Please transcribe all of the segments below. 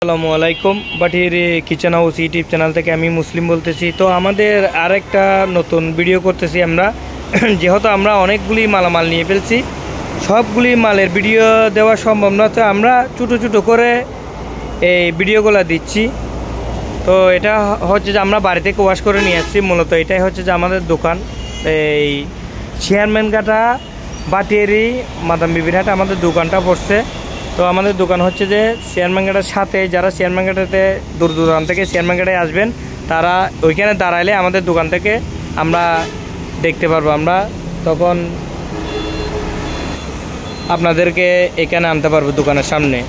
আসসালামু আলাইকুম। বাটির কিচেন হাউস ইউটিউব চ্যানেল থেকে আমি মুসলিম বলতেছি। তো আমাদের আরেকটা নতুন ভিডিও করতেছি আমরা। যেহেতু আমরা অনেকগুলি মালামাল নিয়ে ফেলছি, সবগুলি মালের ভিডিও দেওয়া সম্ভব না, তো আমরা ছোটো ছোটো করে এই ভিডিওগুলো দিচ্ছি। তো এটা হচ্ছে যে আমরা বাড়ি থেকে ওয়াশ করে নিয়ে আসছি। মূলত এটাই হচ্ছে যে আমাদের দোকান, এই চেয়ারম্যানঘাটা বাটিয়ারি মাদাম বিবির হাটে আমাদের দোকানটা পড়ছে। তো আমাদের দোকান হচ্ছে যে চেয়ারম্যানঘাটার সাথে, যারা চেয়ারম্যানঘাটাতে দূর দূরান্ত থেকে চেয়ারম্যানঘাটায় আসবেন তারা ওইখানে দাঁড়াইলে আমাদের দোকান থেকে আমরা দেখতে পারবো। আমরা তখন আপনাদেরকে এখানে আনতে পারবো দোকানের সামনে।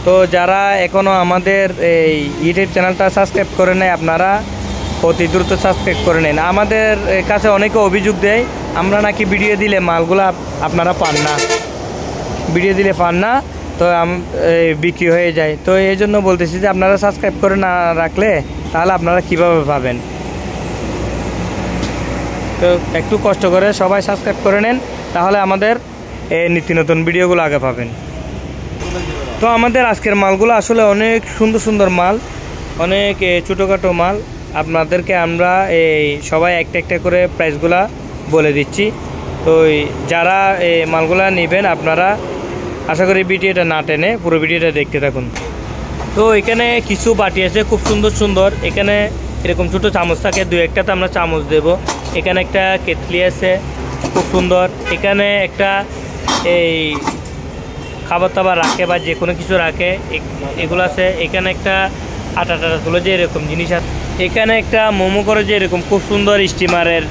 তো যারা এখনও আমাদের এই ইউটিউব চ্যানেলটা সাবস্ক্রাইব করে নেয়, আপনারা অতি দ্রুত সাবস্ক্রাইব করে নেন। আমাদের কাছে অনেকে অভিযোগ দেয় আমরা নাকি ভিডিও দিলে মালগুলো আপনারা পান না, ভিডিও দিলে পান না, তো বিক্রি হয়ে যায়। তো এই জন্য বলতেছি যে আপনারা সাবস্ক্রাইব করে না রাখলে তাহলে আপনারা কিভাবে পাবেন। তো একটু কষ্ট করে সবাই সাবস্ক্রাইব করে নেন, তাহলে আমাদের এই নিত্য নতুন ভিডিওগুলো আগে পাবেন। তো আমাদের আজকের মালগুলো আসলে অনেক সুন্দর সুন্দর মাল, অনেক ছোটোখাটো মাল। আপনাদেরকে আমরা এই সবাই একটা একটা করে প্রাইসগুলা বলে দিচ্ছি। তো যারা এই মালগুলা নেবেন আপনারা আশা করি ভিডিওটা না টেনে পুরো ভিডিওটা দেখতে থাকুন। তো এখানে কিছু বাটি আছে খুব সুন্দর সুন্দর। এখানে এরকম ছোটো চামচ থাকে, দু একটাতে আমরা চামচ দেব। এখানে একটা কেটলি আছে খুব সুন্দর। এখানে একটা এই খাবার দাবার রাখে বা যে কোনো কিছু রাখে এগুলো আছে। এখানে একটা আটা টাটা তুলে যে এরকম জিনিস আছে। এখানে একটা মোমো করে যে এরকম খুব সুন্দর স্টিমারের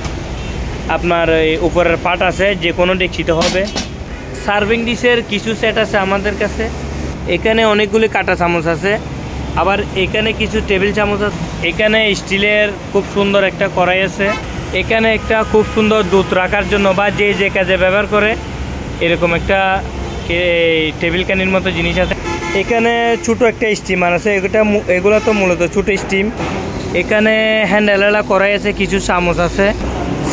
আপনার উপরের পাট আছে, যে কোনো ডেকচিতে হবে। সার্ভিং ডিশের কিছু সেট আছে আমাদের কাছে। এখানে অনেকগুলি কাঁটা চামচ আছে, আবার এখানে কিছু টেবিল চামচ আছে। এখানে স্টিলের খুব সুন্দর একটা কড়াই আছে। এখানে একটা খুব সুন্দর দুধ রাখার জন্য বা যে কাজে ব্যবহার করে এরকম একটা টেবিল ক্যানির মতো জিনিস আছে। এখানে ছোটো একটা স্টিমার আছে, এগুলো তো মূলত ছোটো স্টিম। এখানে হ্যান্ডেলওয়ালা কড়াই আছে, কিছু চামচ আছে।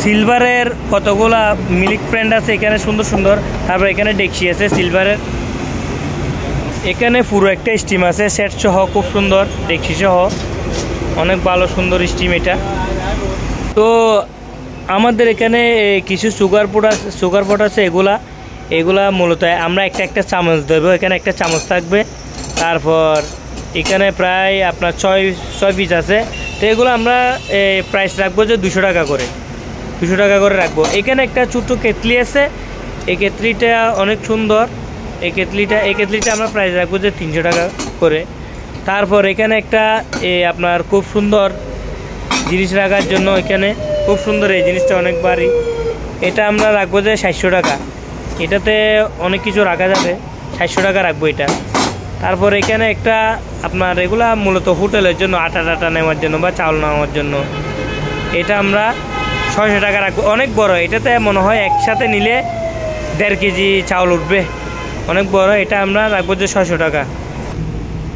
সিলভারের কতগুলা মিল্ক ব্র্যান্ড আছে এখানে সুন্দর সুন্দর। তারপর এখানে ডেকচি আছে সিলভারের। এখানে পুরো একটা স্টিম আছে সেট সহ, খুব সুন্দর ডেকচি সহ, অনেক ভালো সুন্দর স্টিম এটা। তো আমাদের এখানে কিছু সুগার পট আছে। এগুলা মূলত আমরা একটা চামচ দেবো। এখানে একটা চামচ থাকবে। তারপর এখানে প্রায় আপনার ছয় পিস আছে। তো এগুলো আমরা প্রাইস রাখবো যে 200 টাকা করে, 200 টাকা করে রাখবো। এখানে একটা ছোট্টো কেটলি আছে, এই কেটলিটা অনেক সুন্দর। এই কেটলিটা আমরা প্রাইস রাখবো যে 300 টাকা করে। তারপর এখানে একটা আপনার খুব সুন্দর জিনিস রাখার জন্য, এখানে খুব সুন্দর এই জিনিসটা অনেক ভারী, এটা আমরা রাখবো যে 700 টাকা। এটাতে অনেক কিছু রাখা যাবে, 700 টাকা রাখবো এটা। তারপর এখানে একটা আপনার এগুলা মূলত হোটেলের জন্য আটা টাটা নেওয়ার জন্য বা চাউল নেওয়ার জন্য, এটা আমরা 600 টাকা রাখবো। অনেক বড়, এটাতে মনে হয় একসাথে নিলে 1.5 কেজি চাউল উঠবে, অনেক বড়। এটা আমরা রাখবো যে 600 টাকা।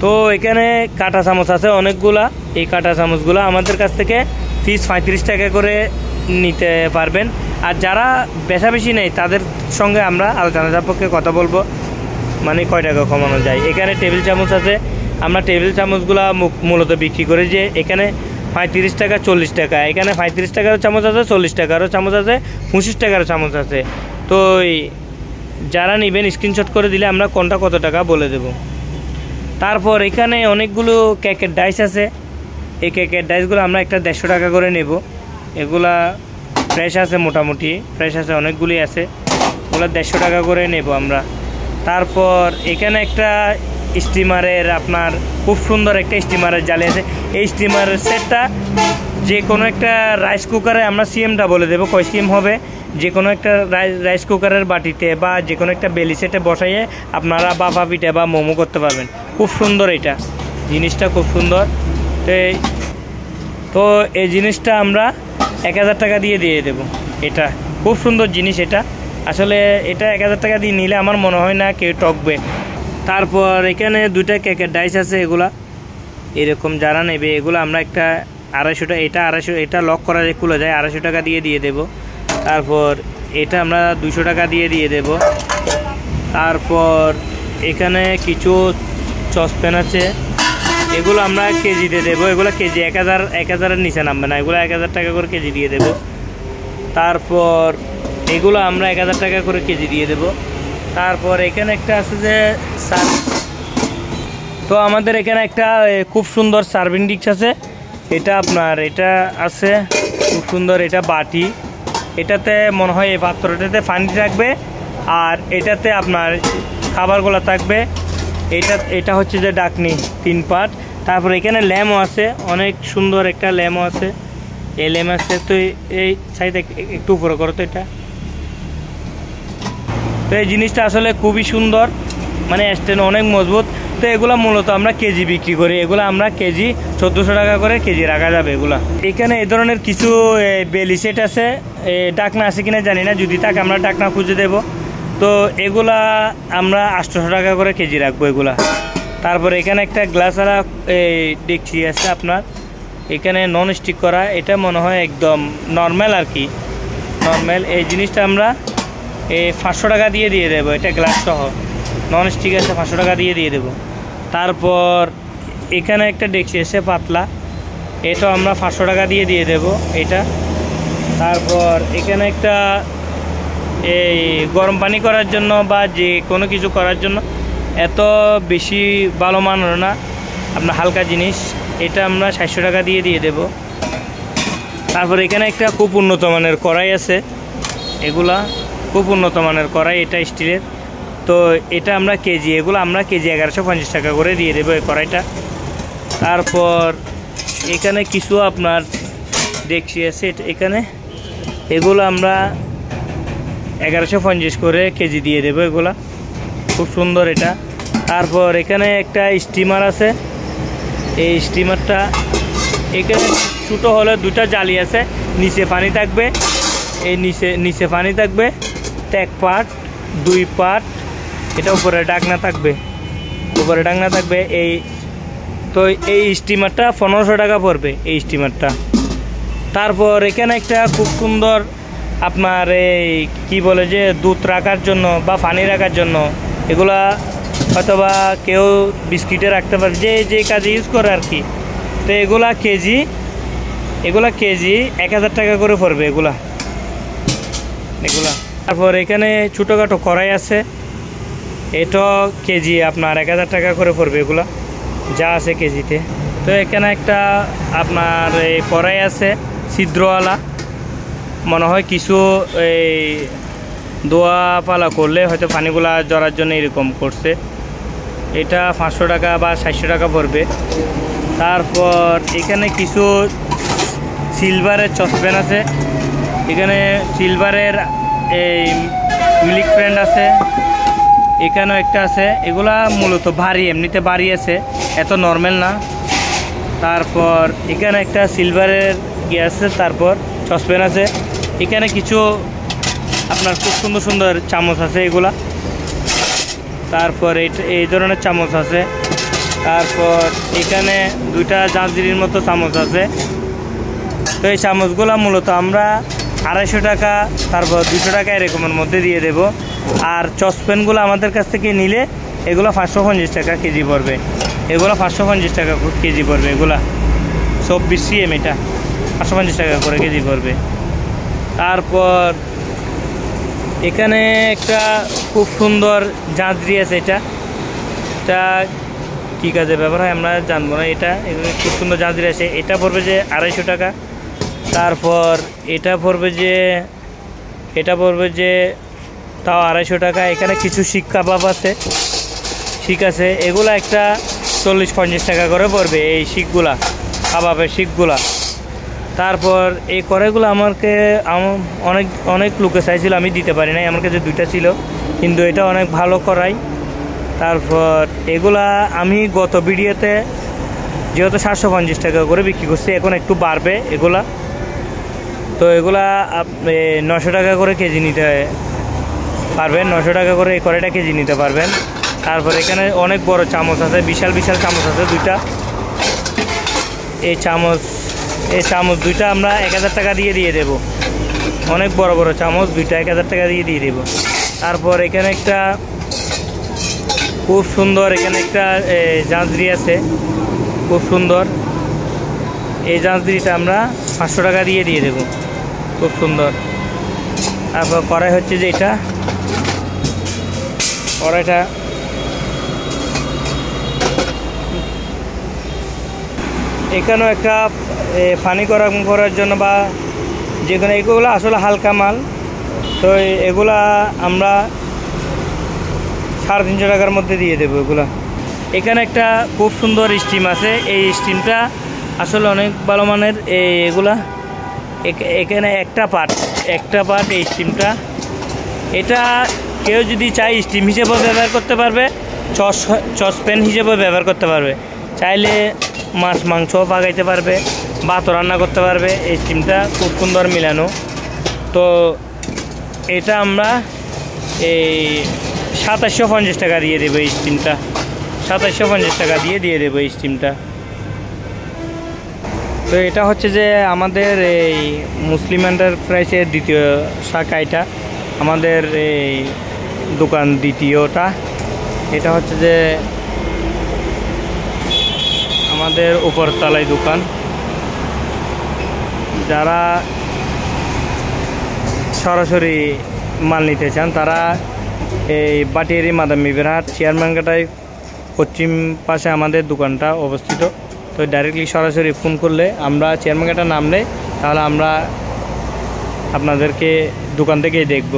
তো এখানে কাঁটা চামচ আছে অনেকগুলা। এই কাঁটা চামচগুলো আমাদের কাছ থেকে পিস 35 টাকা করে নিতে পারবেন। আর যারা বেশি নেই তাদের সঙ্গে আমরা আলোচনা সাপেক্ষে কথা বলবো, মানে কয় টাকা কমানো যায়। এখানে টেবিল চামচ আছে, আমরা টেবিল চামচগুলো মূলত বিক্রি করি যে এখানে 35 টাকা 40 টাকা। এখানে 35 টাকারও চামচ আছে, 40 টাকারও চামচ আছে, 25 টাকারও চামচ আছে। তো যারা নেবেন স্ক্রিনশট করে দিলে আমরা কোনটা কত টাকা বলে দেব। তারপর এখানে অনেকগুলো কেকের ডাইস আছে। এই কেকের ডাইসগুলো আমরা একটা 150 টাকা করে নেব। এগুলা ফ্রেশ আছে, মোটামুটি ফ্রেশ আছে, অনেকগুলি আছে। ওগুলো 150 টাকা করে নেব আমরা। তারপর এখানে একটা স্টিমারের আপনার খুব সুন্দর একটা স্টিমারের জালি আছে। এই স্টিমারের সেটটা যে কোনো একটা রাইস কুকারে আমরা সিএমটা বলে দেবো কয় সিএম হবে। যে কোনো একটা রাইস কুকারের বাটিতে বা যে কোনো একটা বেলি সেটে বসাইয়ে আপনারা বাফা পিঠা বা মোমো করতে পারবেন। খুব সুন্দর এটা জিনিসটা, খুব সুন্দর। তো এই জিনিসটা আমরা 1000 টাকা দিয়ে দেবো। এটা খুব সুন্দর জিনিস। এটা আসলে এটা 1000 টাকা দিয়ে নিলে আমার মনে হয় না কেউ ঠকবে। তারপর এখানে 2টা কেকের ডাইস আছে। এগুলা এরকম যারা নেবে এগুলো আমরা একটা 250 টাকা, এটা 250, এটা লক করা খুলে যায়, 250 টাকা দিয়ে দেবো। তারপর এটা আমরা 200 টাকা দিয়ে দেবো। তারপর এখানে কিছু সসপ্যান আছে, এগুলো আমরা কেজিতে দেবো। এগুলো কেজি 1000-1000-এর নিচে নামবে না, এগুলো 1000 টাকা করে কেজি দিয়ে দেবো। তারপর এগুলো আমরা 1000 টাকা করে কেজি দিয়ে দেবো। তারপর এখানে একটা আছে যে তো আমাদের এখানে একটা খুব সুন্দর সার্ভিং ডিশ আছে। এটা আপনার এটা আছে খুব সুন্দর, এটা বাটি। এটাতে মনে হয় এই পাত্রটাতে পানি থাকবে আর এটাতে আপনার খাবারগুলো থাকবে। এটা হচ্ছে যে ডাকনি 3 পার্ট। তারপর এখানে ল্যাম্পও আছে, অনেক সুন্দর একটা ল্যাম্পও আছে। এই ল্যাম্প আছে। তো এই সাইডে একটু উপরে করো তো এটা। তো এই জিনিসটা আসলে খুবই সুন্দর, মানে স্ট্যান্ড অনেক মজবুত। তো এগুলো মূলত আমরা কেজি বিক্রি করি। এগুলো আমরা কেজি 1400 টাকা করে কেজি রাখা যাবে এগুলা। এখানে এই ধরনের কিছু বেলি সেট আছে, ডাকনা আছে কিনা জানি না, যদি থাকে আমরা ডাকনা খুঁজে দেব। তো এগুলা আমরা 800 টাকা করে কেজি রাখবো এগুলা। তারপর এখানে একটা গ্লাসওয়ালা ডেকচি আছে আপনার, এখানে নন স্টিক করা। এটা মনে হয় একদম নর্মাল আর কি, নর্মাল। এই জিনিসটা আমরা 500 টাকা দিয়ে দেবো। এটা গ্লাস সহ নন স্টিক আছে, 500 টাকা দিয়ে দেবো। তারপর এখানে একটা ডেকচি আছে পাতলা, এটা আমরা 500 টাকা দিয়ে দেবো এটা। তারপর এখানে একটা এই গরম পানি করার জন্য বা যে কোনো কিছু করার জন্য, এত বেশি ভালো মানের না, আপনার হালকা জিনিস। এটা আমরা 700 টাকা দিয়ে দেবো। তারপর এখানে একটা খুব উন্নত মানের কড়াই আছে, এগুলা খুব উন্নত মানের কড়াই, এটা স্টিলের। তো এটা আমরা কেজি, এগুলো আমরা কেজি 1150 টাকা করে দিয়ে দেবো এই কড়াইটা। তারপর এখানে কিছু আপনার ডেকচি আছে, এখানে এগুলো আমরা 1150 করে কেজি দিয়ে দেবো এগুলা, খুব সুন্দর এটা। তারপর এখানে একটা স্টিমার আছে, এই স্টিমারটা এখানে ছোটো হলে 2টা জালি আছে, নিচে পানি থাকবে। এই নিচে পানি থাকবে 1 পার্ট 2 পার্ট, এটা উপরে ডাকনা থাকবে, উপরে ডাকনা থাকবে। তো এই স্টিমারটা 1500 টাকা পড়বে এই স্টিমারটা। তারপর এখানে একটা খুব সুন্দর আপনার এই কি বলে যে দুধ রাখার জন্য বা পানি রাখার জন্য, এগুলা হয়তোবা কেউ বিস্কিটে রাখতে পারে, যে কাজে ইউজ করে আর কি। তো এগুলা কেজি 1000 টাকা করে পড়বে এগুলা। তারপর এখানে ছোটোখাটো কড়াই আছে, এটা কেজি আপনার 1000 টাকা করে পড়বে এগুলা, যা আছে কেজিতে। তো এখানে একটা আপনার এই কড়াই আছে ছিদ্রওয়ালা, মনে হয় কিছু এই দোয়া পালা করলে হয়তো পানিগুলা জড়ার জন্য এরকম করছে। এটা 500 টাকা বা 700 টাকা পড়বে। তারপর এখানে কিছু সিলভারের চসপ্যান আছে, এখানে সিলভারের এই মিল্ক ফ্রেন্ড আছে, এখানেও একটা আছে। এগুলা মূলত ভারী, এমনিতে ভারী আছে, এত নর্মাল না। তারপর এখানে একটা সিলভারের আছে, তারপর সসপ্যান আছে। এখানে কিছু আপনার খুব সুন্দর সুন্দর চামচ আছে এগুলা। তারপর এই ধরনের চামচ আছে। তারপর এখানে 2টা জাঁজরির মতো চামচ আছে। তো এই চামচগুলো মূলত আমরা 250 টাকা, তারপর 200 টাকা এরকমের মধ্যে দিয়ে দেব। আর চসপ্যানগুলো আমাদের কাছ থেকে নিলে এগুলো 550 টাকা কেজি পড়বে, এগুলো 550 টাকা কেজি পড়বে। এগুলা 24 cm, এটা 550 টাকা করে কেজি পড়বে। তারপর এখানে একটা খুব সুন্দর জাঁজরি আছে, এটা কী কাজে ব্যবহার হয় আমরা জানবো না। এটা খুব সুন্দর জাঁজরি আছে, এটা পড়বে যে 250 টাকা। তারপর এটা পড়বে যে তাও 250 টাকা। এখানে কিছু শিক কাবাব আছে, শিক আছে, এগুলা একটা 40-50 টাকা করে পড়বে এই শিকগুলা, কাবাবের শিকগুলা। তারপর এই কড়াইগুলো অনেক লোকে চাইছিল, আমি দিতে পারি নাই, আমার কাছে 2টা ছিল, কিন্তু এটা অনেক ভালো কড়াই। তারপর এগুলা আমি গত ভিডিওতে যেহেতু 750 টাকা করে বিক্রি করছি, এখন একটু বাড়বে এগুলা। তো এগুলা 900 টাকা করে কেজি নিতে পারবেন, 900 টাকা করে এই কড়াইটা কেজি নিতে পারবেন। তারপর এখানে অনেক বড় চামচ আছে, বিশাল চামচ আছে 2টা। এই চামচ 2টা আমরা 1000 টাকা দিয়ে দেব। অনেক বড় বড় চামচ 2টা 1000 টাকা দিয়ে দেব। তারপর এখানে একটা খুব সুন্দর এখানে একটা জাঁজরি আছে, খুব সুন্দর। এই জাঞ্জরিটা আমরা 500 টাকা দিয়ে দেবো, খুব সুন্দর। তারপর কড়াই হচ্ছে যে এটা কড়াইটা এখানেও একটা পানি গরম করার জন্য বা যে কোনো, এগুলো আসলে হালকা মাল, তো এগুলা আমরা 350 টাকার মধ্যে দিয়ে দেবো এগুলা। এখানে একটা খুব সুন্দর স্টিম আছে, এই স্টিমটা আসলে অনেক ভালো মানের। এগুলা এখানে একটা পার্ট এই স্টিমটা, এটা কেউ যদি চায় স্টিম হিসেবেও ব্যবহার করতে পারবে, সসপ্যান হিসেবেও ব্যবহার করতে পারবে। চাইলে মাছ মাংস পাকাইতে পারবে, ভাতও রান্না করতে পারবে। এই স্টিমটা খুব সুন্দর মিলানো। তো এটা আমরা এই 2750 টাকা দিয়ে দেবো এই স্টিমটা, 2750 টাকা দিয়ে দেবো এই স্টিমটা। তো এটা হচ্ছে যে আমাদের এই মুসলিম এন্টারপ্রাইজের দ্বিতীয় শাখা, এটা আমাদের এই দোকান দ্বিতীয়টা। এটা হচ্ছে যে আমাদের উপরতলায় দোকান। যারা সরাসরি মাল নিতে চান তারা এই বাটিয়ারি মাদাম বিবির হাট চেয়ারম্যানঘাটায় পশ্চিম পাশে আমাদের দোকানটা অবস্থিত। তো ডাইরেক্টলি সরাসরি ফোন করলে আমরা চেয়ারম্যানঘাটা নামলে তাহলে আমরা আপনাদেরকে দোকান থেকেই দেখব।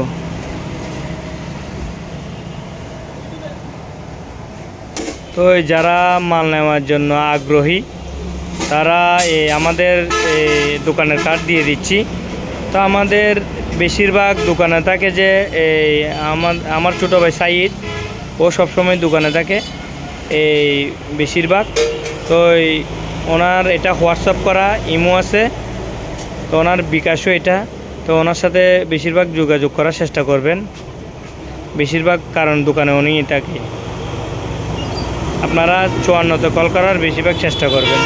তো যারা মাল নেওয়ার জন্য আগ্রহী তারা আমাদের দোকানের কার্ড দিয়ে দিচ্ছি। তো আমাদের বেশিরভাগ দোকানে থাকে যে আমার ছোটো ভাই সাইদ, ও সবসময় দোকানে থাকে এই বেশিরভাগ। তো ওনার এটা হোয়াটসঅ্যাপ করা, ইমো আছে, তো ওনার বিকাশও এটা। তো ওনার সাথে বেশিরভাগ যোগাযোগ করার চেষ্টা করবেন বেশিরভাগ, কারণ দোকানে উনি থাকে। আপনারা 54তে কল করার বেশিরভাগ চেষ্টা করবেন।